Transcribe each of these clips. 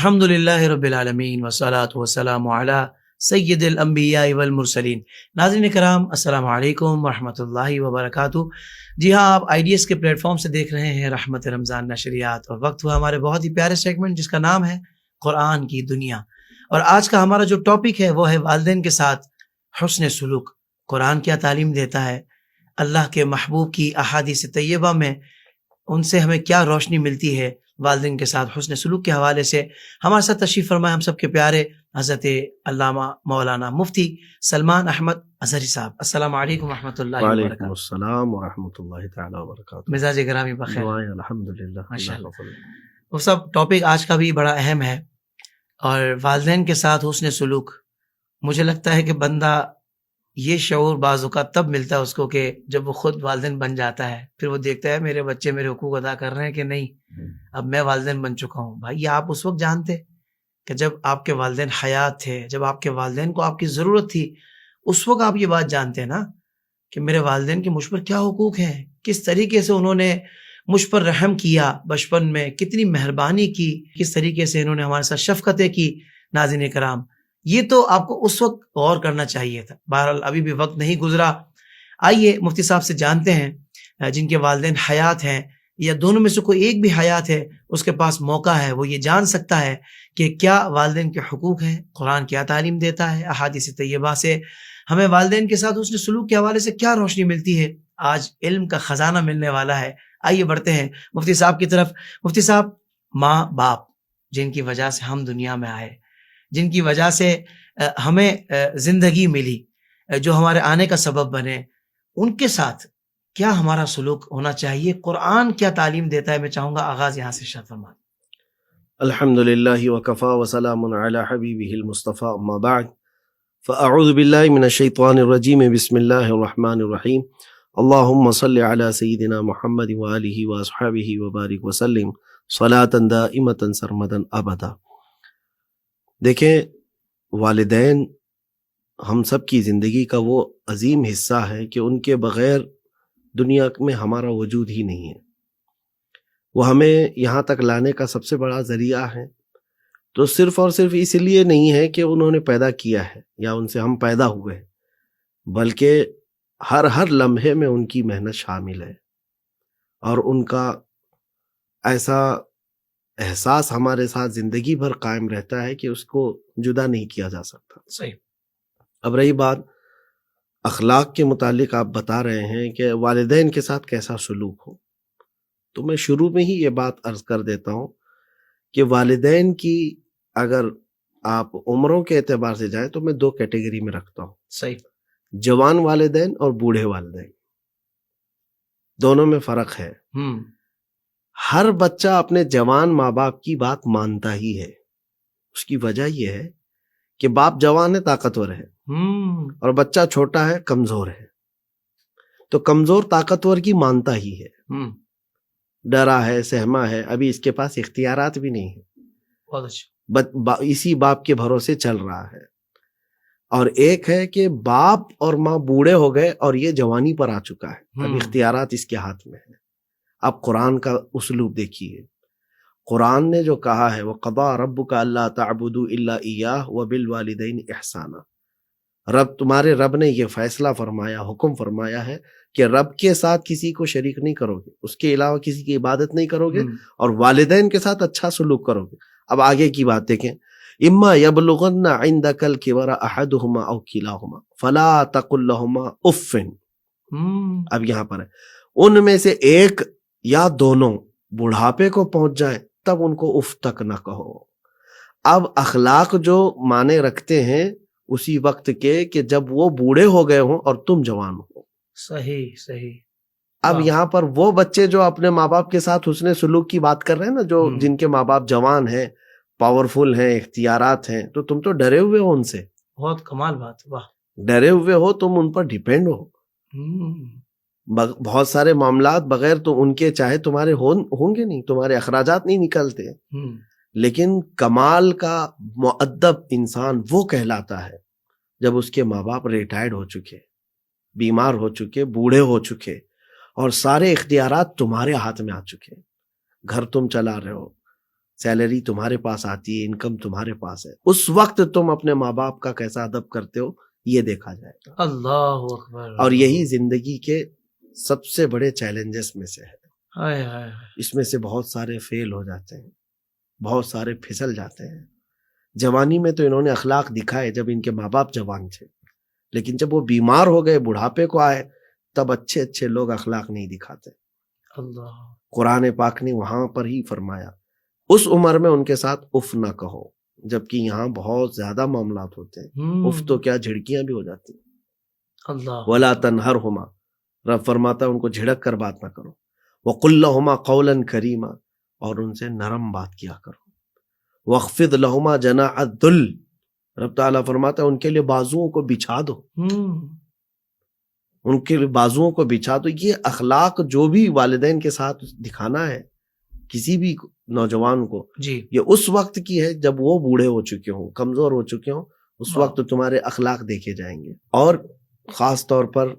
الحمد للہ رب العالمین والصلاة والسلام علی سید الانبیاء والمرسلین۔ ناظرین کرام، السلام علیکم ورحمۃ اللہ وبرکاتہ۔ جی ہاں، آپ آئی ڈی ایس کے پلیٹ فارم سے دیکھ رہے ہیں رحمت رمضان نشریات، اور وقت ہوا ہمارے بہت ہی پیارے سیگمنٹ جس کا نام ہے قرآن کی دنیا۔ اور آج کا ہمارا جو ٹاپک ہے وہ ہے والدین کے ساتھ حسن سلوک۔ قرآن کیا تعلیم دیتا ہے، اللہ کے محبوب کی احادیث طیبہ میں ان سے ہمیں کیا روشنی ملتی ہے والدین کے ساتھ حسن سلوک کے حوالے سے۔ ہمارے ساتھ تشریف فرمائے ہم سب کے پیارے حضرت علامہ مولانا مفتی سلمان احمد اظہری صاحب۔ السلام علیکم ورحمۃ اللہ وبرکاتہ۔ وعلیکم السلام ورحمۃ اللہ تعالی وبرکاتہ۔ مزاج گرامی بخیر؟ الحمدللہ، ماشاءاللہ۔ وہ سب ٹاپک آج کا بھی بڑا اہم ہے، اور والدین کے ساتھ حسن سلوک، مجھے لگتا ہے کہ بندہ یہ شعور بعض اوقات تب ملتا ہے اس کو کہ جب وہ خود والدین بن جاتا ہے، پھر وہ دیکھتا ہے میرے بچے میرے حقوق ادا کر رہے ہیں کہ نہیں، اب میں والدین بن چکا ہوں۔ بھائی، آپ اس وقت جانتے کہ جب آپ کے والدین حیات تھے، جب آپ کے والدین کو آپ کی ضرورت تھی، اس وقت آپ یہ بات جانتے ہیں نا کہ میرے والدین کے مجھ پر کیا حقوق ہیں، کس طریقے سے انہوں نے مجھ پر رحم کیا بچپن میں، کتنی مہربانی کی، کس طریقے سے انہوں نے ہمارے ساتھ شفقتیں کی۔ ناظرین کرام، یہ تو آپ کو اس وقت غور کرنا چاہیے تھا۔ بہرحال ابھی بھی وقت نہیں گزرا، آئیے مفتی صاحب سے جانتے ہیں جن کے والدین حیات ہیں یا دونوں میں سے کوئی ایک بھی حیات ہے، اس کے پاس موقع ہے، وہ یہ جان سکتا ہے کہ کیا والدین کے حقوق ہیں، قرآن کیا تعلیم دیتا ہے، احادیث طیبہ سے ہمیں والدین کے ساتھ حسن سلوک کے حوالے سے کیا روشنی ملتی ہے۔ آج علم کا خزانہ ملنے والا ہے۔ آئیے بڑھتے ہیں مفتی صاحب کی طرف۔ مفتی صاحب، ماں باپ جن کی وجہ سے ہم دنیا میں آئے، جن کی وجہ سے ہمیں زندگی ملی، جو ہمارے آنے کا سبب بنے، ان کے ساتھ کیا ہمارا سلوک ہونا چاہیے، قرآن کیا تعلیم دیتا ہے؟ میں چاہوں گا آغاز یہاں سے ارشاد فرمائیں۔ الحمدللہ وکفا وسلام علی حبیبہ المصطفى، اما بعد فاعوذ باللہ من الشیطان الرجیم، بسم اللہ الرحمن الرحیم، اللہم صل علی سیدنا محمد وآلہ واصحابہ وبارک وسلم صلاۃ دائمۃ سرمدا ابدا۔ دیکھیں، والدین ہم سب کی زندگی کا وہ عظیم حصہ ہے کہ ان کے بغیر دنیا میں ہمارا وجود ہی نہیں ہے۔ وہ ہمیں یہاں تک لانے کا سب سے بڑا ذریعہ ہے، تو صرف اور صرف اس لیے نہیں ہے کہ انہوں نے پیدا کیا ہے یا ان سے ہم پیدا ہوئے ہیں، بلکہ ہر لمحے میں ان کی محنت شامل ہے، اور ان کا ایسا احساس ہمارے ساتھ زندگی بھر قائم رہتا ہے کہ اس کو جدا نہیں کیا جا سکتا۔ صحیح۔ اب رہی بات اخلاق کے متعلق، آپ بتا رہے ہیں کہ والدین کے ساتھ کیسا سلوک ہو، تو میں شروع میں ہی یہ بات عرض کر دیتا ہوں کہ والدین کی اگر آپ عمروں کے اعتبار سے جائیں تو میں دو کیٹیگری میں رکھتا ہوں، صحیح۔ جوان والدین اور بوڑھے والدین، دونوں میں فرق ہے۔ ہر بچہ اپنے جوان ماں باپ کی بات مانتا ہی ہے، اس کی وجہ یہ ہے کہ باپ جوان ہے، طاقتور ہے، اور بچہ چھوٹا ہے، کمزور ہے، تو کمزور طاقتور کی مانتا ہی ہے، ڈرا ہے، سہما ہے، ابھی اس کے پاس اختیارات بھی نہیں ہے، بہت اچھا، اسی باپ کے بھروسے چل رہا ہے۔ اور ایک ہے کہ باپ اور ماں بوڑھے ہو گئے اور یہ جوانی پر آ چکا ہے، اب اختیارات اس کے ہاتھ میں ہے۔ اب قرآن کا اسلوب دیکھیے، قرآن نے جو کہا ہے وَقَضَىٰ رَبُّكَ أَلَّا تَعْبُدُوا إِلَّا إِيَّاهُ وَبِالْوَالِدَيْنِ إِحْسَانًا، تمہارے رب نے یہ فیصلہ فرمایا، حکم فرمایا ہے کہ رب کے ساتھ کسی کو شریک نہیں کرو گے، اس کے علاوہ کسی کی عبادت نہیں کرو گے، اور والدین کے ساتھ اچھا سلوک کرو گے۔ اب آگے کی بات دیکھیں، اما یبلغن عندک الکبر احدہما او کلاہما فلا تقل لہما اف۔ اب یہاں پر ہے، ان میں سے ایک یا دونوں بڑھاپے کو پہنچ جائیں تب ان کو اف تک نہ کہو۔ اب اخلاق جو مانے رکھتے ہیں اسی وقت کے کہ جب وہ بوڑھے ہو گئے ہوں اور تم جوان ہو۔ صحیح صحیح۔ اب یہاں پر وہ بچے جو اپنے ماں باپ کے ساتھ حسن سلوک کی بات کر رہے ہیں نا، جو جن کے ماں باپ جوان ہیں، پاورفل ہیں، اختیارات ہیں، تو تم تو ڈرے ہوئے ہو ان سے۔ بہت کمال بات، واہ، ڈرے ہوئے ہو، تم ان پر ڈیپینڈ ہو۔ بہت سارے معاملات بغیر تو ان کے چاہے تمہارے ہوں گے نہیں، تمہارے اخراجات نہیں نکلتے، لیکن کمال کا مؤدب انسان وہ کہلاتا ہے جب اس کے ماں باپ ریٹائرڈ ہو چکے، بیمار ہو چکے، بوڑھے ہو چکے، اور سارے اختیارات تمہارے ہاتھ میں آ چکے، گھر تم چلا رہے ہو، سیلری تمہارے پاس آتی ہے، انکم تمہارے پاس ہے، اس وقت تم اپنے ماں باپ کا کیسا ادب کرتے ہو یہ دیکھا جائے گا۔ اللہ اکبر۔ اور یہی زندگی کے سب سے بڑے چیلنجز میں سے ہے۔ ہائے ہائے۔ اس میں سے بہت سارے فیل ہو جاتے ہیں، بہت سارے پھسل جاتے ہیں۔ جوانی میں تو انہوں نے اخلاق دکھائے جب ان کے ماں باپ جوان تھے، لیکن جب وہ بیمار ہو گئے، بڑھاپے کو آئے، تب اچھے اچھے لوگ اخلاق نہیں دکھاتے۔ اللہ۔ قرآن پاک نے وہاں پر ہی فرمایا اس عمر میں ان کے ساتھ اف نہ کہو، جبکہ یہاں بہت زیادہ معاملات ہوتے ہیں، اف تو کیا جھڑکیاں بھی ہو جاتی ہیں۔ اللہ۔ ولا تنہرہما، رب فرماتا ہے ان کو جھڑک کر بات نہ کرو، وقل لہما قولا کریما، اور ان سے نرم بات کیا کرو، واخفض لہما جناح الذل، رب تعالیٰ فرماتا ہے ان کے لیے بازوؤں کو بچھا دو، ان کے لیے بازوؤں کو بچھا دو۔ یہ اخلاق جو بھی والدین کے ساتھ دکھانا ہے کسی بھی نوجوان کو، جی، یہ اس وقت کی ہے جب وہ بوڑھے ہو چکے ہوں، کمزور ہو چکے ہوں، اس وقت تمہارے اخلاق دیکھے جائیں گے۔ اور خاص طور پر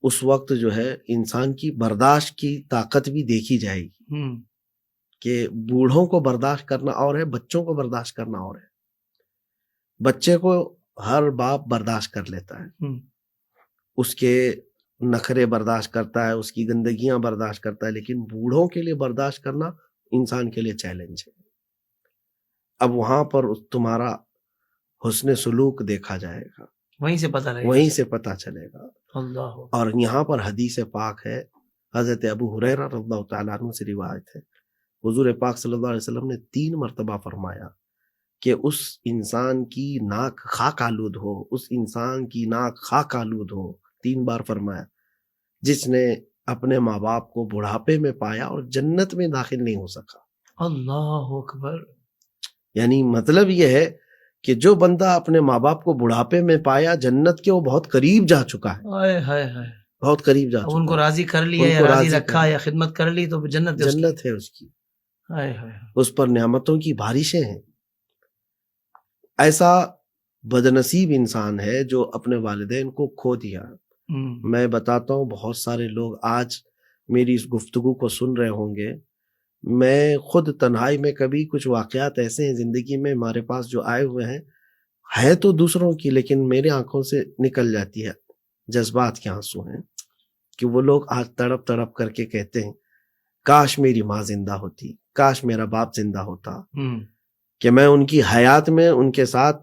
اس وقت جو ہے انسان کی برداشت کی طاقت بھی دیکھی جائے گی، کہ بوڑھوں کو برداشت کرنا اور ہے، بچوں کو برداشت کرنا اور ہے۔ بچے کو ہر باپ برداشت کر لیتا ہے، اس کے نخرے برداشت کرتا ہے، اس کی گندگیاں برداشت کرتا ہے، لیکن بوڑھوں کے لیے برداشت کرنا انسان کے لیے چیلنج ہے۔ اب وہاں پر تمہارا حسن سلوک دیکھا جائے گا، وہیں سے پتہ لگے گا، وہیں سے پتہ چلے گا۔ اللہ۔ اور یہاں پر حدیث پاک ہے، حضرت ابو ہریرہ رضی اللہ تعالیٰ عنہ سے روایت ہے، حضور پاک صلی اللہ علیہ وسلم نے 3 مرتبہ فرمایا کہ اس انسان کی ناک خاک آلود ہو، اس انسان کی ناک خاک آلود ہو، 3 بار فرمایا، جس نے اپنے ماں باپ کو بڑھاپے میں پایا اور جنت میں داخل نہیں ہو سکا۔ اللہ اکبر۔ یعنی مطلب یہ ہے کہ جو بندہ اپنے ماں باپ کو بڑھاپے میں پایا، جنت کے وہ بہت قریب جا چکا ہے، ہائے ہائے ہائے۔ بہت قریب جا اب ان کو چکا ہے، راضی کر لیا ان یا کو راضی راضی رکھا کر یا خدمت کر لی تو جنت ہے اس کی۔ جنت ہے اس کی، ہائے ہائے۔ اس پر نعمتوں کی بارشیں ہیں۔ ایسا بدنصیب انسان ہے جو اپنے والدین کو کھو دیا۔ میں بتاتا ہوں، بہت سارے لوگ آج میری اس گفتگو کو سن رہے ہوں گے، میں خود تنہائی میں کبھی کچھ واقعات ایسے ہیں زندگی میں ہمارے پاس جو آئے ہوئے ہیں، ہے تو دوسروں کی لیکن میرے آنکھوں سے نکل جاتی ہے، جذبات کے آنسو ہیں، کہ وہ لوگ آج تڑپ تڑپ کر کے کہتے ہیں کاش میری ماں زندہ ہوتی، کاش میرا باپ زندہ ہوتا، کہ میں ان کی حیات میں ان کے ساتھ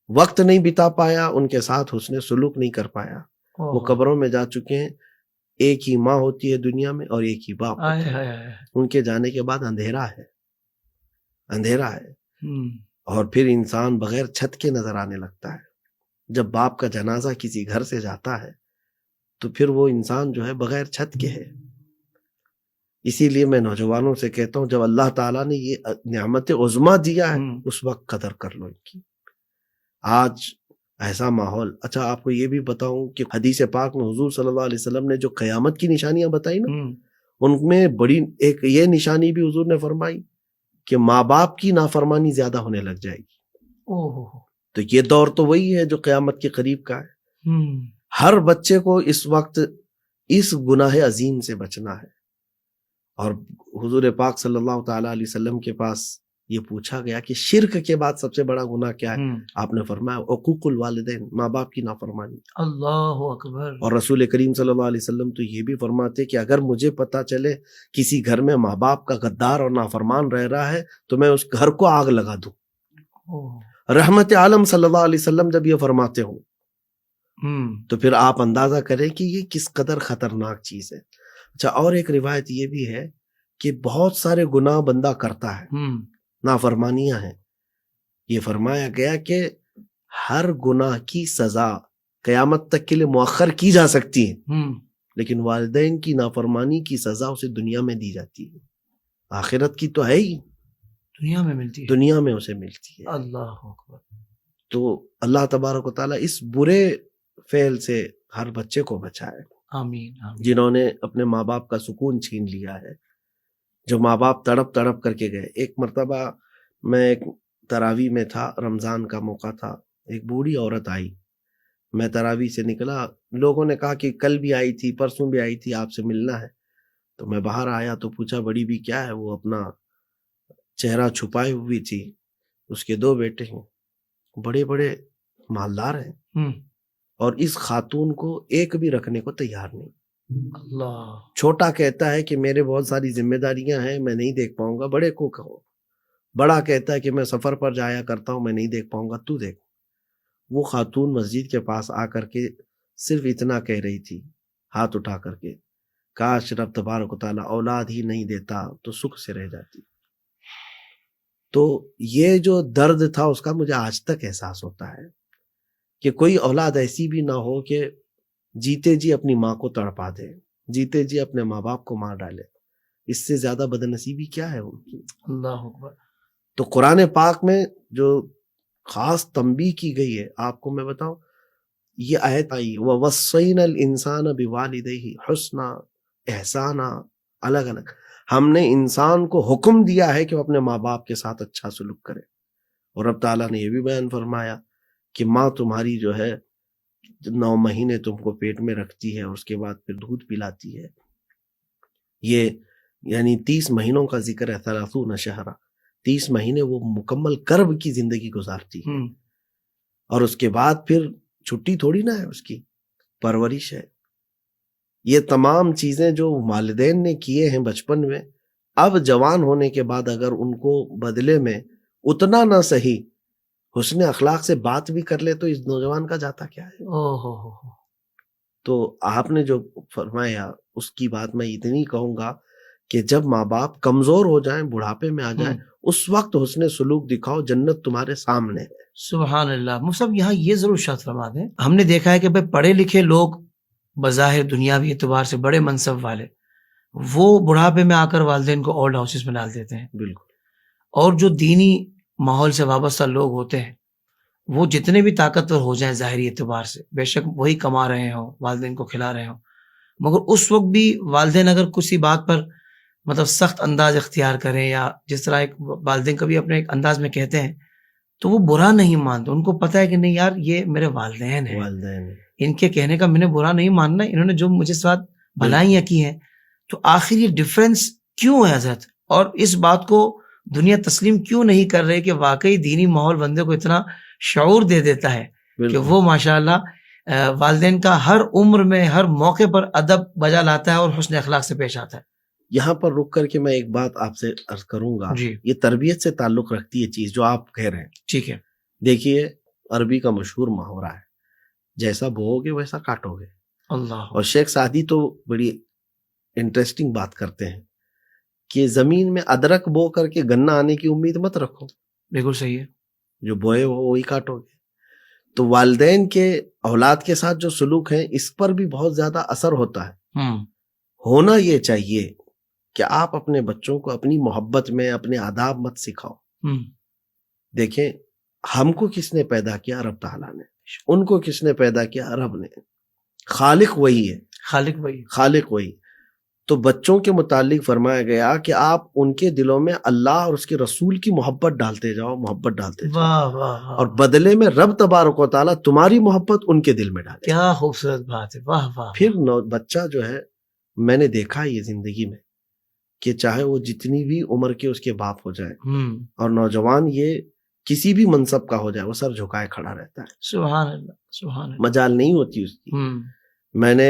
وقت نہیں بتا پایا، ان کے ساتھ حسن سلوک نہیں کر پایا۔ وہ قبروں میں جا چکے ہیں، ایک ہی ماں ہوتی ہے دنیا میں اور ایک ہی باپ ہوتا ہے، ان کے جانے کے بعد اندھیرا ہے، اندھیرا ہے۔ اور پھر انسان بغیر چھت کے نظر آنے لگتا ہے۔ جب باپ کا جنازہ کسی گھر سے جاتا ہے تو پھر وہ انسان جو ہے بغیر چھت کے ہے۔ اسی لیے میں نوجوانوں سے کہتا ہوں، جب اللہ تعالیٰ نے یہ نعمت عظمیٰ دیا ہے اس وقت قدر کر لو ان کی۔ آج ایسا ماحول، اچھا آپ کو یہ بھی بتاؤں کہ حدیث پاک میں حضور صلی اللہ علیہ وسلم نے جو قیامت کی نشانیاں بتائی نا، ان میں بڑی ایک یہ نشانی بھی حضور نے فرمائی کہ ماں باپ کی نافرمانی زیادہ ہونے لگ جائے گی۔ تو یہ دور تو وہی ہے جو قیامت کے قریب کا ہے۔ ہر بچے کو اس وقت اس گناہ عظیم سے بچنا ہے۔ اور حضور پاک صلی اللہ تعالیٰ علیہ وسلم کے پاس یہ پوچھا گیا کہ شرک کے بعد سب سے بڑا گناہ کیا ہے؟ آپ نے فرمایا عقوق الوالدین، ماں باپ کی نافرمانی۔ اللہ اکبر۔ اور رسول کریم صلی اللہ علیہ وسلم تو یہ بھی فرماتے کہ اگر مجھے پتا چلے کسی گھر میں ماں باپ کا غدار اور نافرمان رہ رہا ہے تو میں اس گھر کو آگ لگا دوں۔ رحمت عالم صلی اللہ علیہ وسلم جب یہ فرماتے ہوں تو پھر آپ اندازہ کریں کہ یہ کس قدر خطرناک چیز ہے۔ اچھا، اور ایک روایت یہ بھی ہے کہ بہت سارے گناہ بندہ کرتا ہے، نافرمانیاں ہیں، یہ فرمایا گیا کہ ہر گناہ کی سزا قیامت تک کے لیے مؤخر کی جا سکتی ہے، لیکن والدین کی نافرمانی کی سزا اسے دنیا میں دی جاتی ہے، آخرت کی تو ہے ہی، دنیا میں ملتی ہے، دنیا میں اسے ملتی ہے۔ اللہ اکبر۔ تو اللہ تبارک و تعالیٰ اس برے فعل سے ہر بچے کو بچائے، آمین آمین۔ جنہوں نے اپنے ماں باپ کا سکون چھین لیا ہے، جو ماں باپ تڑپ تڑپ کر کے گئے۔ ایک مرتبہ میں ایک تراویح میں تھا، رمضان کا موقع تھا، ایک بوڑھی عورت آئی، میں تراویح سے نکلا، لوگوں نے کہا کہ کل بھی آئی تھی، پرسوں بھی آئی تھی، آپ سے ملنا ہے۔ تو میں باہر آیا تو پوچھا بڑی بھی کیا ہے؟ وہ اپنا چہرہ چھپائے ہوئی تھی. اس کے 2 بیٹے ہیں, بڑے بڑے مالدار ہیں, اور اس خاتون کو ایک بھی رکھنے کو تیار نہیں. اللہ. چھوٹا کہتا ہے کہ میرے بہت ساری ذمہ داریاں ہیں, میں نہیں دیکھ پاؤں گا. بڑے کو کہو. بڑا کہتا ہے کہ میں سفر پر جایا کرتا ہوں, میں نہیں دیکھ پاؤں گا, تو دیکھ. وہ خاتون مسجد کے پاس آ کر کے صرف اتنا کہہ رہی تھی, ہاتھ اٹھا کر کے, کاش رب تبارک و تعالیٰ اولاد ہی نہیں دیتا تو سکھ سے رہ جاتی. تو یہ جو درد تھا اس کا مجھے آج تک احساس ہوتا ہے کہ کوئی اولاد ایسی بھی نہ ہو کہ جیتے جی اپنی ماں کو تڑپا دے, جیتے جی اپنے ماں باپ کو مار ڈالے. اس سے زیادہ بد نصیبی کیا ہے ان کی. اللہ اکبر. تو قرآن پاک میں جو خاص تنبیہ کی گئی ہے, آپ کو میں بتاؤں, یہ آیت آئی وَوَصَّيْنَا الْإِنسَانَ بِوَالِدَيْهِ حُسْنًا احسانًا, الگ الگ. ہم نے انسان کو حکم دیا ہے کہ وہ اپنے ماں باپ کے ساتھ اچھا سلوک کرے. اور رب تعالیٰ نے یہ بھی بیان فرمایا کہ ماں تمہاری جو ہے 9 مہینے تم کو پیٹ میں رکھتی ہے اور اس کے بعد پھر دودھ پلاتی ہے. یہ یعنی 30 مہینوں کا ذکر ہے, 30 شہرا, 30 مہینے وہ مکمل کرب کی زندگی گزارتی ہے. اور اس کے بعد پھر چھٹی تھوڑی نہ ہے, اس کی پرورش ہے. یہ تمام چیزیں جو والدین نے کیے ہیں بچپن میں, اب جوان ہونے کے بعد اگر ان کو بدلے میں اتنا نہ صحیح حسن اخلاق سے بات بھی کر لے تو اس نوجوان کا جاتا کیا ہے. تو آپ نے جو فرمایا اس کی بات میں اتنی کہوں گا کہ جب ماں باپ کمزور ہو جائیں, بڑھاپے میں آ جائیں, اس وقت حسن سلوک دکھاؤ, جنت تمہارے سامنے ہے. سبحان اللہ. مفتی صاحب یہاں یہ ضرور شرط فرما دیں, ہم نے دیکھا ہے کہ بھائی پڑھے لکھے لوگ بظاہر دنیاوی اعتبار سے بڑے منصب والے, وہ بڑھاپے میں آ کر والدین کو اولڈ ہاؤسز میں ڈال دیتے ہیں. بالکل. اور جو دینی ماحول سے وابستہ لوگ ہوتے ہیں وہ جتنے بھی طاقتور ہو جائیں ظاہری اعتبار سے, بے شک وہی کما رہے ہوں, والدین کو کھلا رہے ہوں, مگر اس وقت بھی والدین اگر کسی بات پر مطلب سخت انداز اختیار کریں, یا جس طرح ایک والدین کبھی اپنے ایک انداز میں کہتے ہیں, تو وہ برا نہیں مانتے. ان کو پتہ ہے کہ نہیں یار یہ میرے والدین ہیں, ان کے کہنے کا میں نے برا نہیں ماننا, انہوں نے جو مجھے ساتھ بھلائیاں کی ہیں. تو آخر یہ ڈفرینس کیوں ہے حضرت, اور اس بات کو دنیا تسلیم کیوں نہیں کر رہے کہ واقعی دینی ماحول بندے کو اتنا شعور دے دیتا ہے کہ وہ ماشاءاللہ والدین کا ہر عمر میں ہر موقع پر ادب بجا لاتا ہے اور حسن اخلاق سے پیش آتا ہے. یہاں پر رک کر کے میں ایک بات آپ سے عرض کروں گا, یہ تربیت سے تعلق رکھتی ہے چیز جو آپ کہہ رہے ہیں. ٹھیک ہے. دیکھیے عربی کا مشہور محاورہ ہے, جیسا بوؤ گے ویسا کاٹو گے. اللہ. اور شیخ سعدی تو بڑی انٹرسٹنگ بات کرتے ہیں کہ زمین میں ادرک بو کر کے گنا آنے کی امید مت رکھو. بالکل صحیح ہے. جو بوئے ہو وہی کاٹو گے. تو والدین کے اولاد کے ساتھ جو سلوک ہے اس پر بھی بہت زیادہ اثر ہوتا ہے. ہونا یہ چاہیے کہ آپ اپنے بچوں کو اپنی محبت میں اپنے آداب مت سکھاؤ. دیکھیں ہم کو کس نے پیدا کیا, رب تعالیٰ نے. ان کو کس نے پیدا کیا, رب نے. خالق وہی ہے, خالق وہی. تو بچوں کے متعلق فرمایا گیا کہ آپ ان کے دلوں میں اللہ اور اس کے رسول کی محبت ڈالتے جاؤ, محبت ڈالتے جاؤ. واہ واہ. اور بدلے میں رب تبارک و تعالیٰ تمہاری محبت ان کے دل میں ڈالے. کیا خوبصورت بات ہے. واہ واہ. پھر بچہ جو ہے, میں نے دیکھا یہ زندگی میں کہ چاہے وہ جتنی بھی عمر کے اس کے باپ ہو جائے, اور نوجوان یہ کسی بھی منصب کا ہو جائے, وہ سر جھکائے کھڑا رہتا ہے. سبحان اللہ, سبحان اللہ. مجال نہیں ہوتی اس کی. میں نے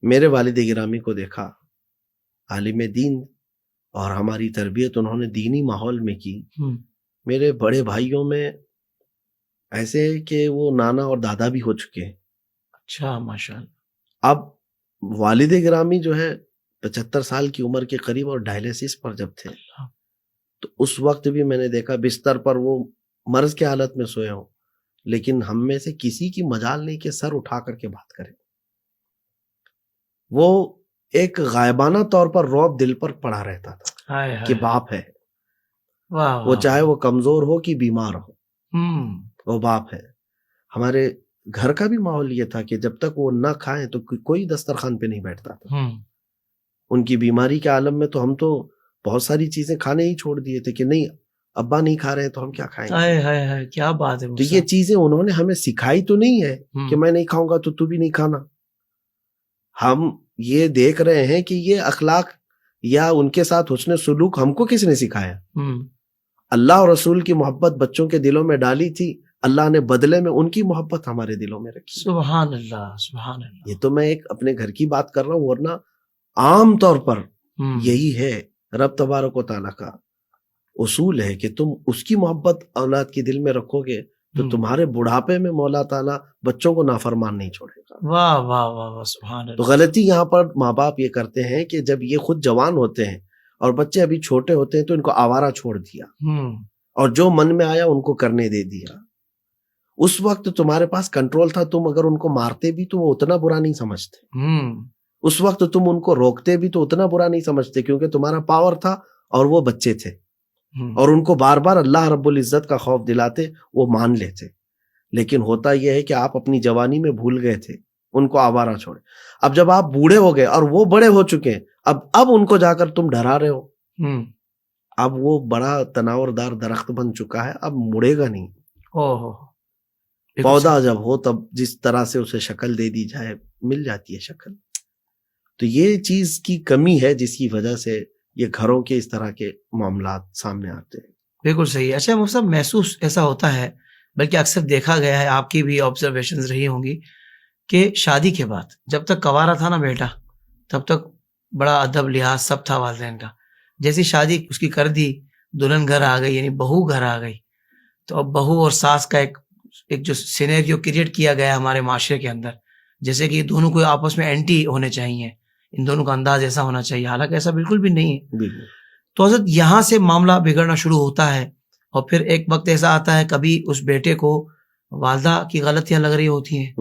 میرے والد گرامی کو دیکھا, عالم دین, اور ہماری تربیت انہوں نے دینی ماحول میں کی. میرے بڑے بھائیوں میں ایسے کہ وہ نانا اور دادا بھی ہو چکے ہیں. اچھا, ماشاءاللہ. اب والد گرامی جو ہے 75 سال کی عمر کے قریب اور ڈائلیسس پر جب تھے, تو اس وقت بھی میں نے دیکھا بستر پر وہ مرض کے حالت میں سوئے ہوں, لیکن ہم میں سے کسی کی مجال نہیں کہ سر اٹھا کر کے بات کریں. وہ ایک غائبانہ طور پر رعب دل پر پڑا رہتا تھا کہ باپ ہے. وہ چاہے وہ کمزور ہو کہ بیمار ہو, وہ باپ ہے. ہمارے گھر کا بھی ماحول یہ تھا کہ جب تک وہ نہ کھائیں تو کوئی دسترخوان پہ نہیں بیٹھتا تھا. ان کی بیماری کے عالم میں تو ہم تو بہت ساری چیزیں کھانے ہی چھوڑ دیے تھے کہ نہیں ابا نہیں کھا رہے ہیں تو ہم کیا کھائیں گے. کیا بات ہے. تو یہ چیزیں انہوں نے ہمیں سکھائی تو نہیں ہے کہ میں نہیں کھاؤں گا تو بھی نہیں کھانا. ہم یہ دیکھ رہے ہیں کہ یہ اخلاق یا ان کے ساتھ حسن سلوک ہم کو کس نے سکھایا. اللہ اور رسول کی محبت بچوں کے دلوں میں ڈالی تھی، اللہ نے بدلے میں ان کی محبت ہمارے دلوں میں رکھی. سبحان اللہ، سبحان اللہ. یہ تو میں ایک اپنے گھر کی بات کر رہا ہوں، ورنہ عام طور پر یہی ہے رب تبارک و تعالیٰ کا اصول ہے کہ تم اس کی محبت اولاد کے دل میں رکھو گے تو تمہارے بڑھاپے میں مولا تعالیٰ بچوں کو نافرمان نہیں چھوڑے گا. واہ واہ واہ واہ، سبحان اللہ. تو غلطی یہاں پر ماں باپ یہ کرتے ہیں کہ جب یہ خود جوان ہوتے ہیں اور بچے ابھی چھوٹے ہوتے ہیں تو ان کو آوارہ چھوڑ دیا اور جو من میں آیا ان کو کرنے دے دیا. اس وقت تمہارے پاس کنٹرول تھا، تم اگر ان کو مارتے بھی تو وہ اتنا برا نہیں سمجھتے. اس وقت تم ان کو روکتے بھی تو اتنا برا نہیں سمجھتے، کیونکہ تمہارا پاور تھا اور وہ بچے تھے، اور ان کو بار بار اللہ رب العزت کا خوف دلاتے، وہ مان لیتے. لیکن ہوتا یہ ہے کہ آپ اپنی جوانی میں بھول گئے تھے، ان کو آوارہ چھوڑے. اب جب آپ بوڑھے ہو گئے اور وہ بڑے ہو چکے ہیں، اب ان کو جا کر تم ڈرا رہے ہو. اب وہ بڑا تناور دار درخت بن چکا ہے، اب مڑے گا نہیں. پودا جب ہو تب جس طرح سے اسے شکل دے دی جائے مل جاتی ہے شکل. تو یہ چیز کی کمی ہے جس کی وجہ سے یہ گھروں کے اس طرح کے معاملات سامنے آتے ہیں. بالکل صحیح. اچھا مفتی صاحب، محسوس ایسا ہوتا ہے، بلکہ اکثر دیکھا گیا ہے، آپ کی بھی آبزرویشنز رہی ہوں گی، کہ شادی کے بعد جب تک کنوارا تھا نا بیٹا، تب تک بڑا ادب لحاظ سب تھا والدین کا. جیسی شادی اس کی کر دی، دلہن گھر آ گئی، یعنی بہو گھر آ گئی، تو اب بہو اور ساس کا ایک جو سینیریو کریٹ کیا گیا ہمارے معاشرے کے اندر، جیسے کہ دونوں کو آپس میں اینٹی ہونے چاہیے، ان دونوں کا انداز ایسا ہونا چاہیے، حالانکہ ایسا بالکل بھی نہیں ہے. تو حضرت یہاں سے معاملہ بگڑنا شروع ہوتا ہے، اور پھر ایک وقت ایسا آتا ہے کبھی اس بیٹے کو والدہ کی غلطیاں لگ رہی ہوتی ہیں،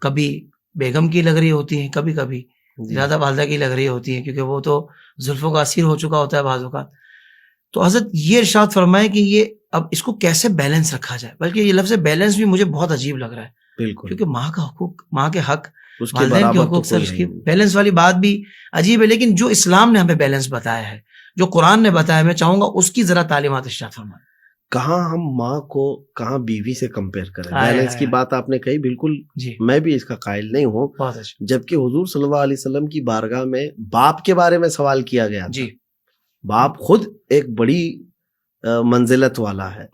کبھی بیگم کی لگ رہی ہوتی ہیں، کبھی زیادہ والدہ کی لگ رہی ہوتی ہیں، کیونکہ وہ تو زلفوں کا اسیر ہو چکا ہوتا ہے بعض اوقات. تو حضرت یہ ارشاد فرمائے کہ یہ اب اس کو کیسے بیلنس رکھا جائے. بلکہ یہ لفظ بیلنس بھی مجھے بہت عجیب لگ رہا ہے، بالکل، کیونکہ ماں کا حقوق، ماں کے حق، والدین کے حقوق، سر اس کی بیلنس والی بات بھی عجیب ہے. لیکن جو اسلام نے ہمیں بیلنس بتایا ہے، جو قرآن نے بتایا، میں چاہوں گا اس کی ذرا تعلیمات ارشاد فرمائیں. کہاں ہم ماں کو کہاں بیوی سے کمپیئر کریں. بیلنس کی بات آپ نے کہی، بالکل میں بھی اس کا قائل نہیں ہوں. جبکہ حضور صلی اللہ علیہ وسلم کی بارگاہ میں باپ کے بارے میں سوال کیا گیا تھا. باپ خود ایک بڑی منزلت والا ہے،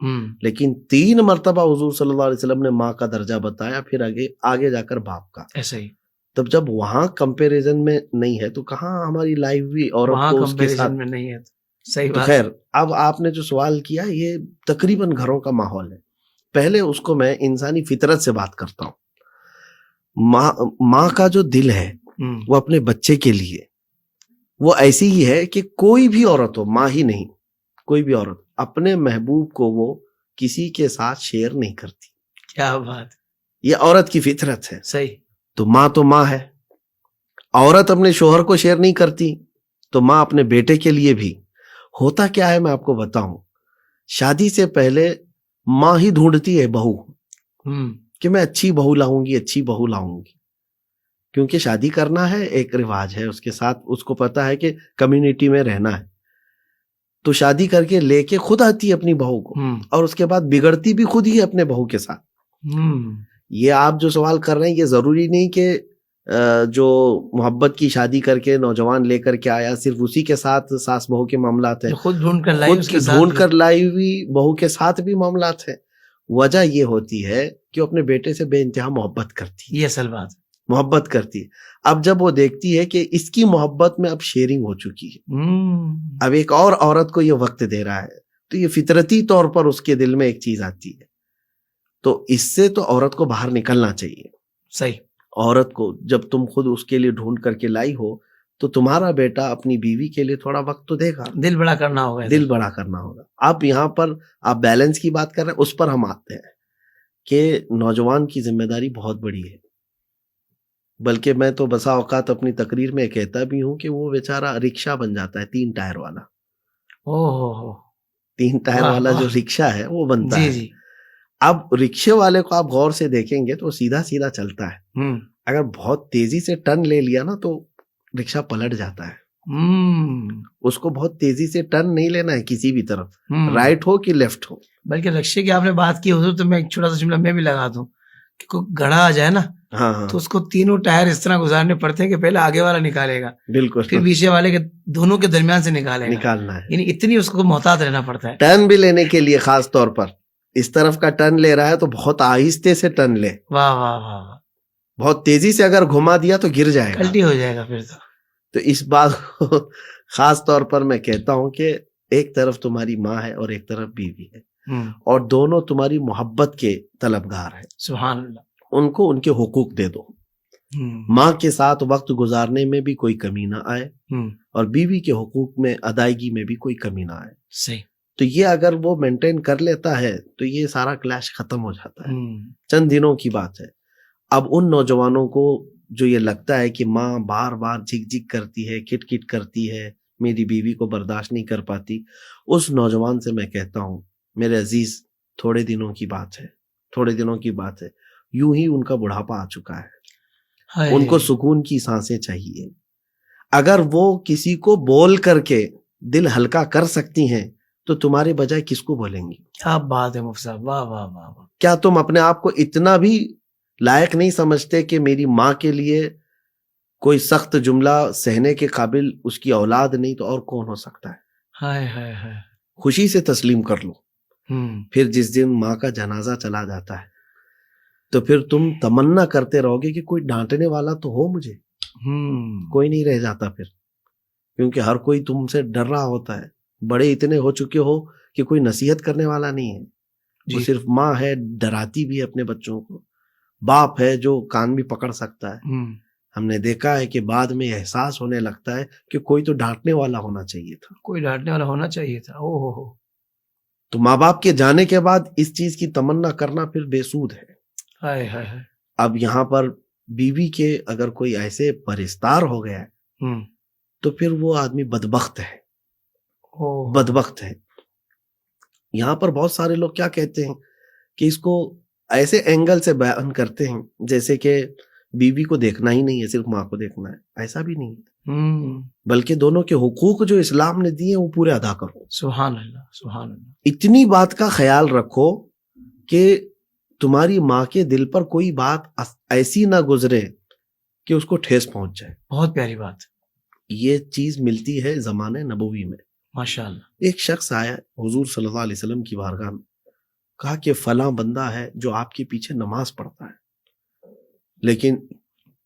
لیکن 3 مرتبہ حضور صلی اللہ علیہ وسلم نے ماں کا درجہ بتایا، پھر آگے جا کر باپ کا. ایسا ہی تب جب وہاں کمپیریزن میں نہیں ہے تو کہاں ہماری لائف بھی عورت کو اس کے ساتھ میں نہیں ہے. صحیح بات. خیر، اب آپ نے جو سوال کیا یہ تقریباً گھروں کا ماحول ہے. پہلے اس کو میں انسانی فطرت سے بات کرتا ہوں. ماں کا جو دل ہے وہ اپنے بچے کے لیے وہ ایسی ہی ہے کہ کوئی بھی عورت ہو، ماں ہی نہیں، کوئی بھی عورت اپنے محبوب کو وہ کسی کے ساتھ شیئر نہیں کرتی. کیا بات، یہ عورت کی فطرت ہے. صحیح. تو ماں ہے. عورت اپنے شوہر کو شیئر نہیں کرتی تو ماں اپنے بیٹے کے لیے بھی. ہوتا کیا ہے میں آپ کو بتاؤں، شادی سے پہلے ماں ہی ڈھونڈتی ہے بہو کہ میں اچھی بہو لاؤں گی، کیونکہ شادی کرنا ہے، ایک رواج ہے، اس کے ساتھ اس کو پتا ہے کہ کمیونٹی میں رہنا ہے. تو شادی کر کے لے کے خود آتی ہے اپنی بہو کو، اور اس کے بعد بگڑتی بھی خود ہی اپنے بہو کے ساتھ. یہ آپ جو سوال کر رہے ہیں یہ ضروری نہیں کہ جو محبت کی شادی کر کے نوجوان لے کر کے آیا صرف اسی کے ساتھ ساس بہو کے معاملات ہیں. خود ڈھونڈ کر لائی ہوئی بہو کے ساتھ بھی معاملات ہیں. وجہ یہ ہوتی ہے کہ وہ اپنے بیٹے سے بے انتہا محبت کرتی ہے. یہ اصل بات، محبت کرتی ہے. اب جب وہ دیکھتی ہے کہ اس کی محبت میں اب شیئرنگ ہو چکی ہے، اب ایک اور عورت کو یہ وقت دے رہا ہے، تو یہ فطرتی طور پر اس کے دل میں ایک چیز آتی ہے. تو اس سے تو عورت کو باہر نکلنا چاہیے. صحیح. عورت کو جب تم خود اس کے لیے ڈھونڈ کر کے لائی ہو تو تمہارا بیٹا اپنی بیوی کے لیے تھوڑا وقت تو دے گا. دل بڑا کرنا ہوگا. اب یہاں پر آپ بیلنس کی بات کر رہے ہیں، اس پر ہم آتے ہیں کہ نوجوان کی ذمہ داری بہت بڑی ہے. بلکہ میں تو بسا اوقات اپنی تقریر میں کہتا بھی ہوں کہ وہ بیچارہ رکشہ بن جاتا ہے 3 ٹائر والا. 3 ٹائر والا جو رکشہ ہے وہ بنتا ہے. اب رکشے والے کو آپ غور سے دیکھیں گے تو سیدھا چلتا ہے. اگر بہت تیزی سے ٹرن لے لیا نا تو رکشہ پلٹ جاتا ہے. اس کو بہت تیزی سے ٹرن نہیں لینا ہے کسی بھی طرف، رائٹ ہو کہ لیفٹ ہو. بلکہ رکشے کی آپ نے بات کی حضور، تو میں ایک چھوٹا سا جملہ میں بھی لگا دوں کہ کوئی گڑھا آ جائے نا ہاں ہاں تو اس کو تینوں ٹائر اس طرح گزارنے پڑتے ہیں کہ پہلے آگے والا نکالے گا، بالکل پھر پیچھے والے کے دونوں کے درمیان سے نکالے گا، نکالنا ہے. یعنی اتنی اس کو محتاط رہنا پڑتا ہے. ٹرن بھی لینے کے لیے خاص طور پر اس طرف کا ٹرن لے رہا ہے تو بہت آہستہ سے ٹرن لے. واہ واہ واہ واہ، بہت تیزی سے اگر گھما دیا تو گر جائے گا. الٹی ہو جائے گا پھر تو اس بات کو خاص طور پر میں کہتا ہوں کہ ایک طرف تمہاری ماں ہے اور ایک طرف بیوی ہے، اور دونوں تمہاری محبت کے طلبگار ہیں. سبحان اللہ. ان کو ان کے حقوق دے دو. ماں کے ساتھ وقت گزارنے میں بھی کوئی کمی نہ آئے اور بیوی کے حقوق میں ادائیگی میں بھی کوئی کمی نہ آئے. صحیح. تو یہ اگر وہ مینٹین کر لیتا ہے تو یہ سارا کلیش ختم ہو جاتا ہے. چند دنوں کی بات ہے. اب ان نوجوانوں کو جو یہ لگتا ہے کہ ماں بار بار جھک جھک کرتی ہے، کٹ کٹ کرتی ہے، میری بیوی کو برداشت نہیں کر پاتی، اس نوجوان سے میں کہتا ہوں میرے عزیز، تھوڑے دنوں کی بات ہے، تھوڑے دنوں کی بات ہے. یوں ہی ان کا بڑھاپا آ چکا ہے، ان کو سکون کی سانسیں چاہیے. اگر وہ کسی کو بول کر کے دل ہلکا کر سکتی ہیں تو تمہارے بجائے کس کو بولیں گی؟ کیا بات ہے مفتی صاحب، واہ واہ واہ واہ. کیا تم اپنے آپ کو اتنا بھی لائق نہیں سمجھتے کہ میری ماں کے لیے کوئی سخت جملہ سہنے کے قابل اس کی اولاد نہیں تو اور کون ہو سکتا ہے؟ ہائے ہائے ہائے. خوشی سے تسلیم کر لو. پھر جس دن ماں کا جنازہ چلا جاتا ہے تو پھر تم تمنا کرتے رہو گے کہ کوئی ڈانٹنے والا تو ہو مجھے. کوئی نہیں رہ جاتا پھر، کیونکہ ہر کوئی تم سے ڈر رہا ہوتا ہے. بڑے اتنے ہو چکے ہو کہ کوئی نصیحت کرنے والا نہیں ہے. وہ صرف ماں ہے، ڈراتی بھی ہے اپنے بچوں کو. باپ ہے جو کان بھی پکڑ سکتا ہے. ہم نے دیکھا ہے کہ بعد میں احساس ہونے لگتا ہے کہ کوئی تو ڈانٹنے والا ہونا چاہیے تھا، کوئی ڈانٹنے والا ہونا چاہیے تھا. او ہو. تو ماں باپ کے جانے کے بعد اس چیز کی تمنا کرنا پھر بے سود ہے. ہائے ہائے ہائے. اب یہاں پر بیوی کے اگر کوئی ایسے پرستار ہو گیا ہے تو پھر وہ آدمی بدبخت ہے، بدبخت ہے. یہاں پر بہت سارے لوگ کیا کہتے ہیں کہ اس کو ایسے اینگل سے بیان کرتے ہیں جیسے کہ بیوی کو دیکھنا ہی نہیں ہے، صرف ماں کو دیکھنا ہے. ایسا بھی نہیں ہے، بلکہ دونوں کے حقوق جو اسلام نے دیے وہ پورے ادا کرو. سبحان اللہ سبحان اللہ. اتنی بات کا خیال رکھو کہ تمہاری ماں کے دل پر کوئی بات ایسی نہ گزرے کہ اس کو ٹھیس پہنچ جائے. بہت پیاری بات. یہ چیز ملتی ہے زمانے نبوی میں. ماشاء اللہ. ایک شخص آیا حضور صلی اللہ علیہ وسلم کی بارگاہ میں، کہا کہ فلاں بندہ ہے جو آپ کے پیچھے نماز پڑھتا ہے، لیکن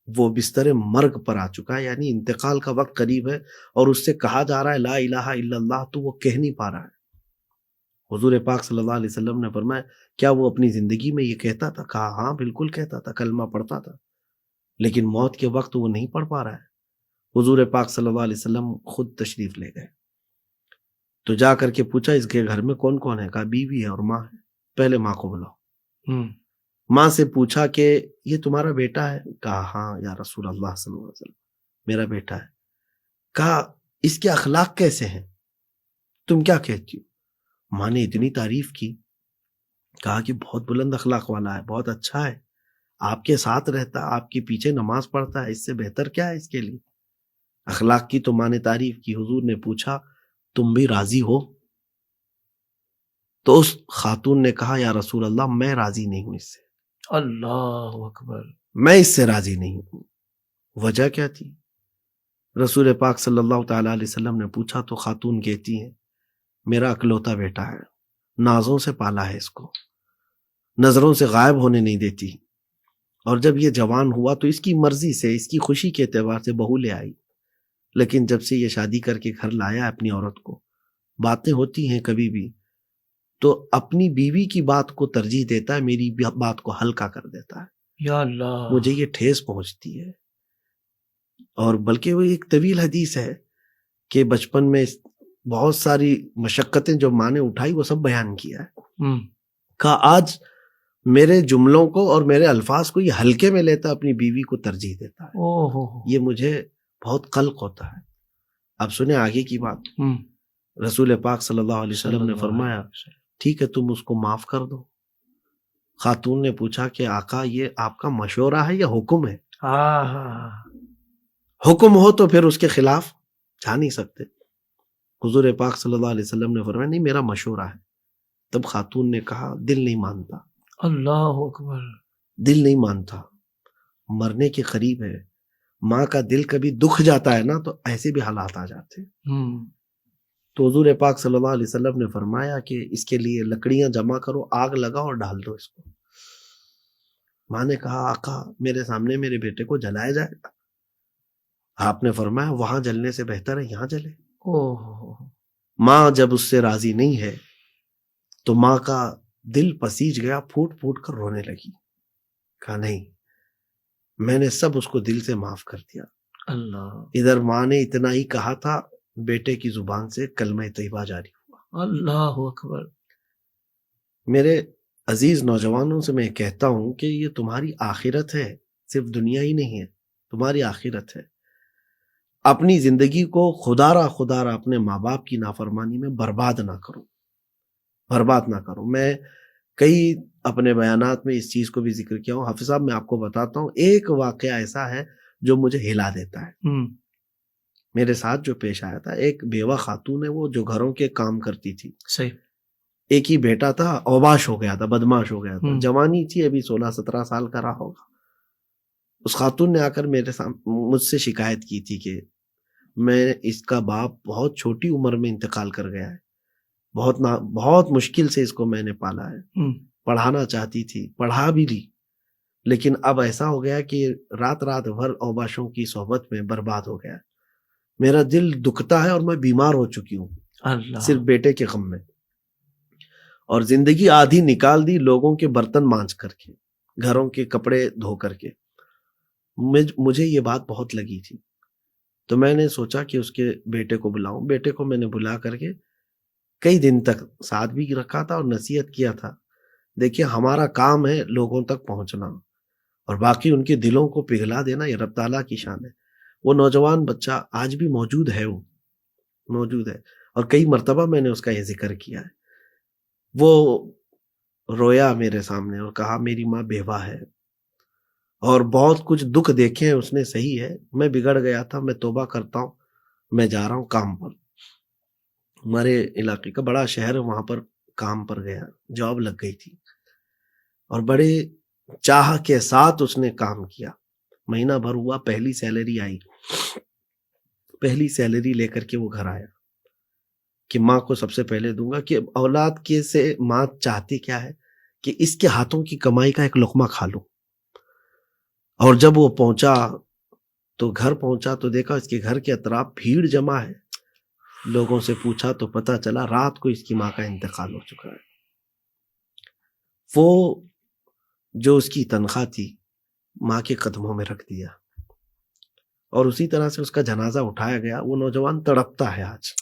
وہ بستر مرگ پر آ چکا ہے، یعنی انتقال کا وقت قریب ہے، اور اس سے کہا جا رہا ہے لا الہ الا اللہ، تو وہ کہہ نہیں پا رہا ہے. حضور پاک صلی اللہ علیہ وسلم نے فرمایا کیا وہ اپنی زندگی میں یہ کہتا تھا؟ کہا ہاں بالکل کہتا تھا، کلمہ پڑھتا تھا، لیکن موت کے وقت وہ نہیں پڑھ پا رہا ہے. حضور پاک صلی اللہ علیہ وسلم خود تشریف لے گئے. تو جا کر کے پوچھا اس کے گھر میں کون کون ہے؟ کہا بیوی ہے اور ماں ہے. پہلے ماں کو بلاؤ. ماں سے پوچھا کہ یہ تمہارا بیٹا ہے؟ کہا ہاں یا رسول اللہ صلی اللہ علیہ وسلم میرا بیٹا ہے. کہا اس کے اخلاق کیسے ہیں؟ تم کیا کہتی ہو؟ ماں نے اتنی تعریف کی، کہا کہ بہت بلند اخلاق والا ہے، بہت اچھا ہے، آپ کے ساتھ رہتا، آپ کے پیچھے نماز پڑھتا ہے، اس سے بہتر کیا ہے اس کے لیے؟ اخلاق کی تو ماں نے تعریف کی. حضور نے پوچھا تم بھی راضی ہو؟ تو اس خاتون نے کہا یا رسول اللہ میں راضی نہیں ہوں اس سے. اللہ اکبر. میں اس سے راضی نہیں ہوں. وجہ کیا تھی؟ رسول پاک صلی اللہ تعالی علیہ وسلم نے پوچھا تو خاتون کہتی ہیں میرا اکلوتا بیٹا ہے، نازوں سے پالا ہے، اس کو نظروں سے غائب ہونے نہیں دیتی، اور جب یہ جوان ہوا تو اس کی مرضی سے، اس کی خوشی کے اعتبار سے بہو لے آئی، لیکن جب سے یہ شادی کر کے گھر لایا اپنی عورت کو، باتیں ہوتی ہیں کبھی بھی تو اپنی بیوی کی بات کو ترجیح دیتا ہے، میری بات کو ہلکا کر دیتا ہے. یا اللہ، مجھے یہ ٹھیس پہنچتی ہے. اور بلکہ وہ ایک طویل حدیث ہے کہ بچپن میں بہت ساری مشقتیں جو ماں نے اٹھائی وہ سب بیان کیا ہے. کہا آج میرے جملوں کو اور میرے الفاظ کو یہ ہلکے میں لیتا، اپنی بیوی کو ترجیح دیتا ہے. یہ مجھے بہت قلق ہوتا ہے. اب سنیں آگے کی بات. رسول پاک صلی اللہ علیہ وسلم نے فرمایا ٹھیک ہے تم اس کو معاف کر دو. خاتون نے پوچھا کہ آقا یہ آپ کا مشورہ ہے یا حکم ہے؟ حکم ہو تو پھر اس کے خلاف جا نہیں سکتے. حضور پاک صلی اللہ علیہ وسلم نے فرمایا نہیں میرا مشورہ ہے. تب خاتون نے کہا دل نہیں مانتا. اللہ اکبر. دل نہیں مانتا. مرنے کے قریب ہے, ماں کا دل کبھی دکھ جاتا ہے نا تو ایسے بھی حالات آ جاتے ہیں. تو حضور پاک صلی اللہ علیہ وسلم نے فرمایا کہ اس کے لیے لکڑیاں جمع کرو, آگ لگاؤ اور ڈال دو اس کو. ماں نے کہا آقا میرے سامنے میرے بیٹے کو جلایا جائے گا؟ آپ نے فرمایا وہاں جلنے سے بہتر ہے یہاں جلے. ماں جب اس سے راضی نہیں ہے تو ماں کا دل پسیج گیا, پھوٹ پھوٹ کر رونے لگی. کہا نہیں, میں نے سب اس کو دل سے معاف کر دیا. اللہ, ادھر ماں نے اتنا ہی کہا تھا, بیٹے کی زبان سے کلمہ طیبہ جاری ہوا. اللہ اکبر. میرے عزیز نوجوانوں سے میں کہتا ہوں کہ یہ تمہاری آخرت ہے, صرف دنیا ہی نہیں ہے, تمہاری آخرت ہے. اپنی زندگی کو خدا را اپنے ماں باپ کی نافرمانی میں برباد نہ کرو, برباد نہ کرو. میں کئی اپنے بیانات میں اس چیز کو بھی ذکر کیا ہوں. حافظ صاحب میں آپ کو بتاتا ہوں, ایک واقعہ ایسا ہے جو مجھے ہلا دیتا ہے. میرے ساتھ جو پیش آیا تھا, ایک بیوہ خاتون ہے, وہ جو گھروں کے کام کرتی تھی. صحیح. ایک ہی بیٹا تھا, اوباش ہو گیا تھا, بدماش ہو گیا تھا, جوانی تھی, ابھی 16-17 سال کا رہا ہوگا. اس خاتون نے آ کر مجھ سے شکایت کی تھی کہ میں اس کا باپ بہت چھوٹی عمر میں انتقال کر گیا ہے, بہت مشکل سے اس کو میں نے پالا ہے, پڑھانا چاہتی تھی, پڑھا بھی لی, لیکن اب ایسا ہو گیا کہ رات بھر اوباشوں کی صحبت میں برباد ہو گیا. میرا دل دکھتا ہے اور میں بیمار ہو چکی ہوں اللہ, صرف بیٹے کے غم میں, اور زندگی آدھی نکال دی لوگوں کے برتن مانج کر کے, گھروں کے کپڑے دھو کر کے. مجھے یہ بات بہت لگی تھی, تو میں نے سوچا کہ اس کے بیٹے کو بلاؤں. بیٹے کو میں نے بلا کر کے کئی دن تک ساتھ بھی رکھا تھا اور نصیحت کیا تھا. دیکھیے ہمارا کام ہے لوگوں تک پہنچنا, اور باقی ان کے دلوں کو پگھلا دینا یہ رب تعالیٰ کی شان ہے. وہ نوجوان بچہ آج بھی موجود ہے, وہ موجود ہے, اور کئی مرتبہ میں نے اس کا یہ ذکر کیا ہے. وہ رویا میرے سامنے اور کہا میری ماں بیوہ ہے اور بہت کچھ دکھ دیکھے ہیں اس نے, صحیح ہے, میں بگڑ گیا تھا, میں توبہ کرتا ہوں, میں جا رہا ہوں کام پر. ہمارے علاقے کا بڑا شہر ہے, وہاں پر کام پر گیا, جاب لگ گئی تھی, اور بڑے چاہ کے ساتھ اس نے کام کیا. مہینہ بھر ہوا, پہلی سیلری آئی, پہلی سیلری لے کر کے وہ گھر آیا کہ ماں کو سب سے پہلے دوں گا. کہ اولاد کے سے ماں چاہتی کیا ہے کہ اس کے ہاتھوں کی کمائی کا ایک لقمہ کھا لوں. اور جب وہ پہنچا تو گھر پہنچا تو دیکھا اس کے گھر کے اطراف بھیڑ جمع ہے. لوگوں سے پوچھا تو پتا چلا رات کو اس کی ماں کا انتقال ہو چکا ہے. وہ جو اس کی تنخواہ تھی ماں کے قدموں میں رکھ دیا, اور اسی طرح سے اس کا جنازہ اٹھایا گیا. وہ نوجوان تڑپتا ہے آج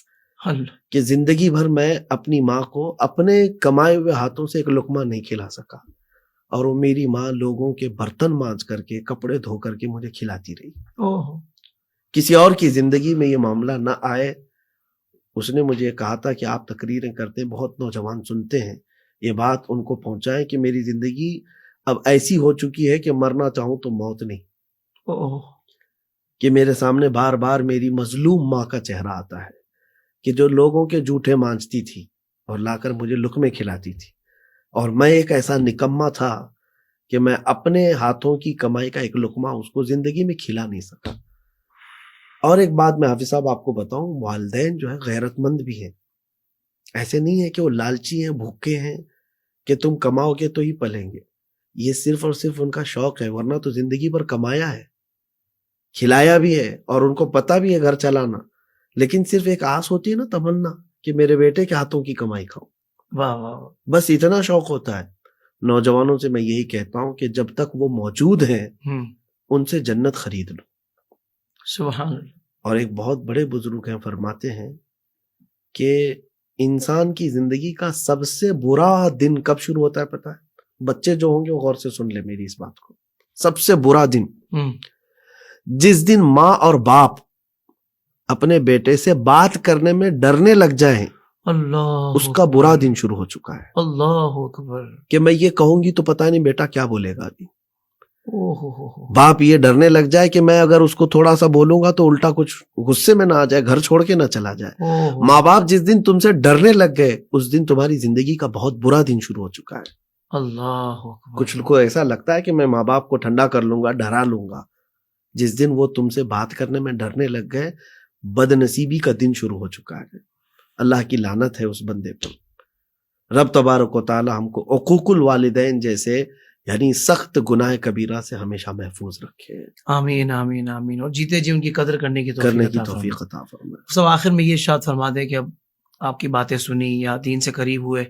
کہ زندگی بھر میں اپنی ماں کو اپنے کمائے ہوئے ہاتھوں سے ایک لقمہ نہیں کھلا سکا, اور وہ میری ماں لوگوں کے برتن مانج کر کے, کپڑے دھو کر کے مجھے کھلاتی رہی. کسی اور کی زندگی میں یہ معاملہ نہ آئے. اس نے مجھے کہا تھا کہ آپ تقریریں کرتے ہیں, بہت نوجوان سنتے ہیں, یہ بات ان کو پہنچائیں کہ میری زندگی اب ایسی ہو چکی ہے کہ مرنا چاہوں تو موت نہیں. کہ میرے سامنے بار بار میری مظلوم ماں کا چہرہ آتا ہے کہ جو لوگوں کے جوٹے مانجتی تھی اور لا کر مجھے لقمے کھلاتی تھی, اور میں ایک ایسا نکما تھا کہ میں اپنے ہاتھوں کی کمائی کا ایک لقمہ اس کو زندگی میں کھلا نہیں سکا. اور ایک بات میں حافظ صاحب آپ کو بتاؤں, والدین جو ہے غیرت مند بھی ہیں. ایسے نہیں ہے کہ وہ لالچی ہیں, بھوکے ہیں کہ تم کماؤ گے تو ہی پلیں گے. یہ صرف اور صرف ان کا شوق ہے, ورنہ تو زندگی بھر کمایا ہے, کھلایا بھی ہے, اور ان کو پتا بھی ہے گھر چلانا, لیکن صرف ایک آس ہوتی ہے نا, تمنا کہ میرے بیٹے کے ہاتھوں کی کمائی کھاؤں. واہ واہ, بس اتنا شوق ہوتا ہے. نوجوانوں سے میں یہی کہتا ہوں کہ جب تک وہ موجود ہیں ان سے جنت خرید لو. سبحان اللہ. اور ایک بہت بڑے بزرگ ہیں, فرماتے ہیں کہ انسان کی زندگی کا سب سے برا دن کب شروع ہوتا ہے پتہ ہے؟ بچے جو ہوں گے وہ غور سے سن لے میری اس بات کو. سب سے برا دن جس دن ماں اور باپ اپنے بیٹے سے بات کرنے میں ڈرنے لگ جائیں, اللہ, اس کا برا دن شروع ہو چکا ہے. اللہ اکبر. کہ میں یہ کہوں گی تو پتہ نہیں بیٹا کیا بولے گا. ابھی باپ یہ ڈرنے لگ جائے کہ میں اگر اس کو تھوڑا سا بولوں گا تو الٹا کچھ غصے میں نہ آ جائے, گھر چھوڑ کے نہ چلا جائے. ماں باپ جس دن تم سے ڈرنے لگ گئے اس دن تمہاری زندگی کا بہت برا دن شروع ہو چکا ہے. اللہ اکبر. کچھ کو ایسا لگتا ہے کہ میں ماں باپ کو ٹھنڈا کر لوں گا، ڈرا لوں گا. جس دن وہ تم سے بات کرنے میں ڈرنے لگ گئے، بد نصیبی کا دن شروع ہو چکا ہے. اللہ کی لعنت ہے اس بندے پر. رب تبارک و تعالی ہم کو عقوق الوالدین جیسے یعنی سخت گناہ کبیرہ سے ہمیشہ محفوظ رکھے. آمین آمین آمین. اور جیتے جی ان کی قدر کرنے کی توفیق عطا فرمائے. سب آخر میں یہ ارشاد فرما دے کہ اب آپ کی باتیں سنی یا دین سے قریب ہوئے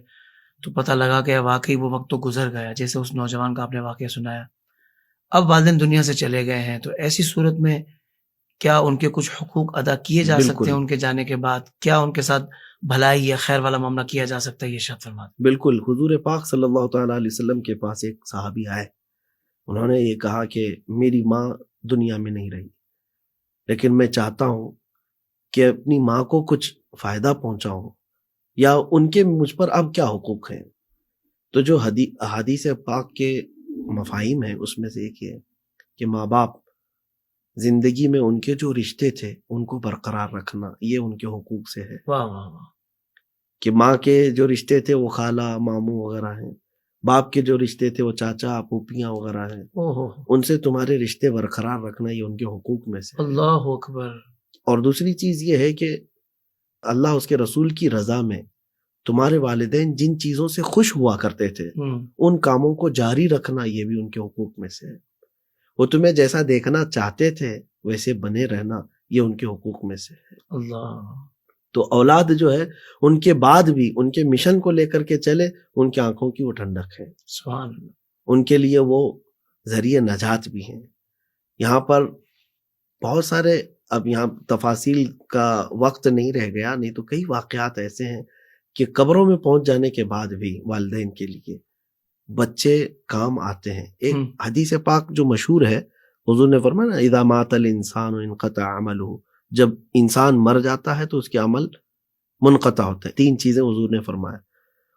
تو پتہ لگا کہ واقعی وہ وقت تو گزر گیا، جیسے اس نوجوان کا آپ نے واقعہ سنایا. اب والدین دنیا سے چلے گئے ہیں، تو ایسی صورت میں کیا ان کے کچھ حقوق ادا کیے جا سکتے ہیں ان کے جانے کے بعد؟ کیا ان کے ساتھ بھلائی یا خیر والا معاملہ کیا جا سکتا ہے؟ یہ ارشاد فرما دیں. بالکل. حضور پاک صلی اللہ تعالیٰ علیہ وسلم کے پاس ایک صحابی آئے. انہوں نے یہ کہا کہ میری ماں دنیا میں نہیں رہی، لیکن میں چاہتا ہوں کہ اپنی ماں کو کچھ فائدہ پہنچاؤں، یا ان کے مجھ پر اب کیا حقوق ہیں. تو جو حدیث پاک کے مفاہیم ہیں اس میں سے ایک یہ ہے کہ ماں باپ زندگی میں ان کے جو رشتے تھے ان کو برقرار رکھنا، یہ ان کے حقوق سے ہے. واہ واہ واہ. کہ ماں کے جو رشتے تھے وہ خالہ ماموں وغیرہ ہیں، باپ کے جو رشتے تھے وہ چاچا پھوپھیاں وغیرہ ہیں، ان سے تمہارے رشتے برقرار رکھنا یہ ان کے حقوق میں سے. اللہ اکبر. اور دوسری چیز یہ ہے کہ اللہ اس کے رسول کی رضا میں تمہارے والدین جن چیزوں سے خوش ہوا کرتے تھے ان کاموں کو جاری رکھنا، یہ بھی ان کے حقوق میں سے ہے. وہ تمہیں جیسا دیکھنا چاہتے تھے ویسے بنے رہنا، یہ ان کے حقوق میں سے ہے. اللہ. تو اولاد جو ہے ان کے بعد بھی ان کے مشن کو لے کر کے چلے، ان کی آنکھوں کی وہ ٹھنڈک ہے. سبحان اللہ. ان کے لیے وہ ذریعہ نجات بھی ہیں. یہاں پر بہت سارے، اب یہاں تفاصیل کا وقت نہیں رہ گیا، نہیں تو کئی واقعات ایسے ہیں کہ قبروں میں پہنچ جانے کے بعد بھی والدین کے لیے بچے کام آتے ہیں. ایک حدیث پاک جو مشہور ہے، حضور نے فرمایا نا اذا مات الانسان انقطع عمله، جب انسان مر جاتا ہے تو اس کے عمل منقطع ہوتا ہے. 3 چیزیں حضور نے فرمایا،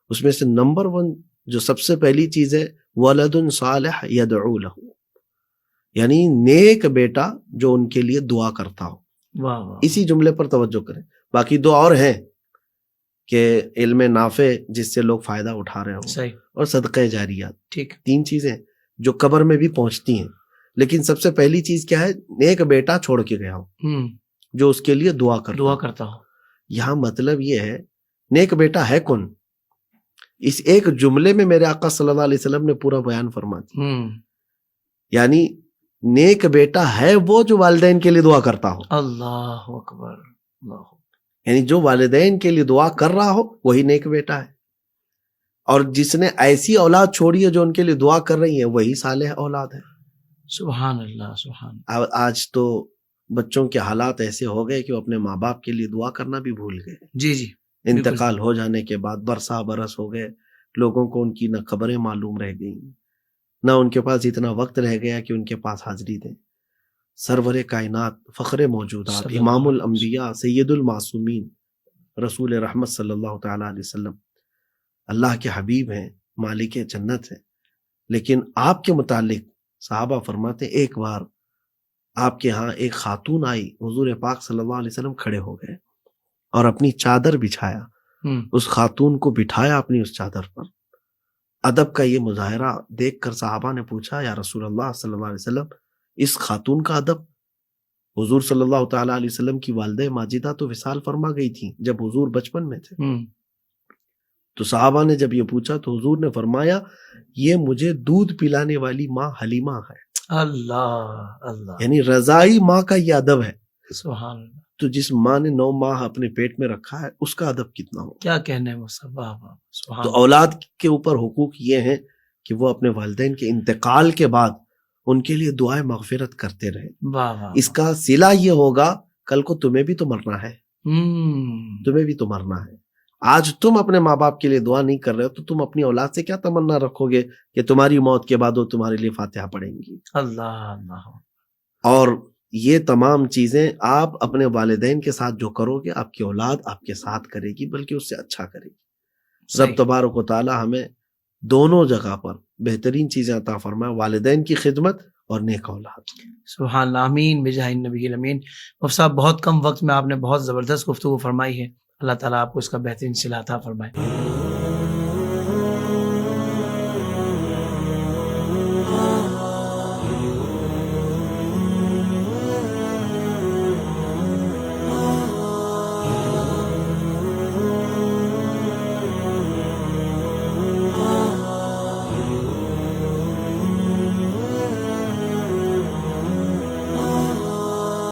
اس میں سے نمبر 1 جو سب سے پہلی چیز ہے ولد صالح یدعو له، یعنی نیک بیٹا جو ان کے لیے دعا کرتا ہو. واہ واہ. اسی جملے پر توجہ کریں. باقی 2 اور ہیں کہ علم نافع جس سے لوگ فائدہ اٹھا رہے ہوں، صحیح، اور صدقہ جاریات. ٹھیک. 3 چیزیں جو قبر میں بھی پہنچتی ہیں. لیکن سب سے پہلی چیز کیا ہے؟ نیک بیٹا چھوڑ کے گیا ہو جو اس کے لیے دعا کرتا ہو. یہاں مطلب یہ ہے نیک بیٹا ہے کون؟ اس ایک جملے میں میرے آقا صلی اللہ علیہ وسلم نے پورا بیان فرما دیا. یعنی نیک بیٹا ہے وہ جو والدین کے لیے دعا کرتا ہو. اللہ اکبر. اللہ. یعنی جو والدین کے لیے دعا کر رہا ہو وہی نیک بیٹا ہے. اور جس نے ایسی اولاد چھوڑی ہے جو ان کے لیے دعا کر رہی ہے وہی صالح اولاد ہے. سبحان اللہ سبحان. آج تو بچوں کے حالات ایسے ہو گئے کہ وہ اپنے ماں باپ کے لیے دعا کرنا بھی بھول گئے. جی جی. انتقال ہو جانے کے بعد برسا برس ہو گئے، لوگوں کو ان کی نہ خبریں معلوم رہ گئیں، نہ ان کے پاس اتنا وقت رہ گیا کہ ان کے پاس حاضری دیں. سرور کائنات، فخر موجودات، امام الانبیاء، سید المعصومین، رسول رحمت صلی اللہ تعالیٰ علیہ وسلم اللہ کے حبیب ہیں، مالک جنت ہیں. لیکن آپ کے متعلق صحابہ فرماتے ایک بار آپ کے ہاں ایک خاتون آئی، حضور پاک صلی اللہ علیہ وسلم کھڑے ہو گئے اور اپنی چادر بچھایا، اس خاتون کو بٹھایا اپنی اس چادر پر. ادب کا یہ مظاہرہ دیکھ کر صحابہ نے پوچھا یا رسول اللہ صلی اللہ علیہ وسلم اس خاتون کا ادب؟ حضور صلی اللہ تعالیٰ علیہ وسلم کی والدہ ماجدہ تو وصال فرما گئی تھی جب حضور بچپن میں تھے. تو صحابہ نے جب یہ پوچھا تو حضور نے فرمایا یہ مجھے دودھ پلانے والی ماں حلیمہ ہے. اللہ اللہ. یعنی رضائی ماں کا یہ ادب ہے. سبحان اللہ. تو جس ماں نے 9 ماہ اپنے پیٹ میں رکھا ہے اس کا ادب کتنا ہو. کیا کہنے وہ سب. تو اولاد کے اوپر حقوق یہ ہیں کہ وہ اپنے والدین کے انتقال کے بعد ان کے لیے دعائیں مغفرت کرتے رہے. اس کا صلہ یہ ہوگا کل کو تمہیں بھی تو مرنا ہے. تمہیں بھی تو مرنا ہے. آج تم اپنے ماں باپ کے لیے دعا نہیں کر رہے ہو تو تم اپنی اولاد سے کیا تمنا رکھو گے کہ تمہاری موت کے بعد وہ تمہارے لیے فاتحہ پڑھیں گی. اللہ اللہ. اور یہ تمام چیزیں آپ اپنے والدین کے ساتھ جو کرو گے آپ کی اولاد آپ کے ساتھ کرے گی، بلکہ اس سے اچھا کرے گی. رب تبارک و تعالی ہمیں دونوں جگہ پر بہترین چیزیں عطا فرمائے، والدین کی خدمت اور نیک اولاد. سبحان اللہ. آمین بجاہ النبی الامین. مفتی صاحب بہت کم وقت میں آپ نے بہت زبردست گفتگو فرمائی ہے. اللہ تعالیٰ آپ کو اس کا بہترین صلہ عطا فرمائے.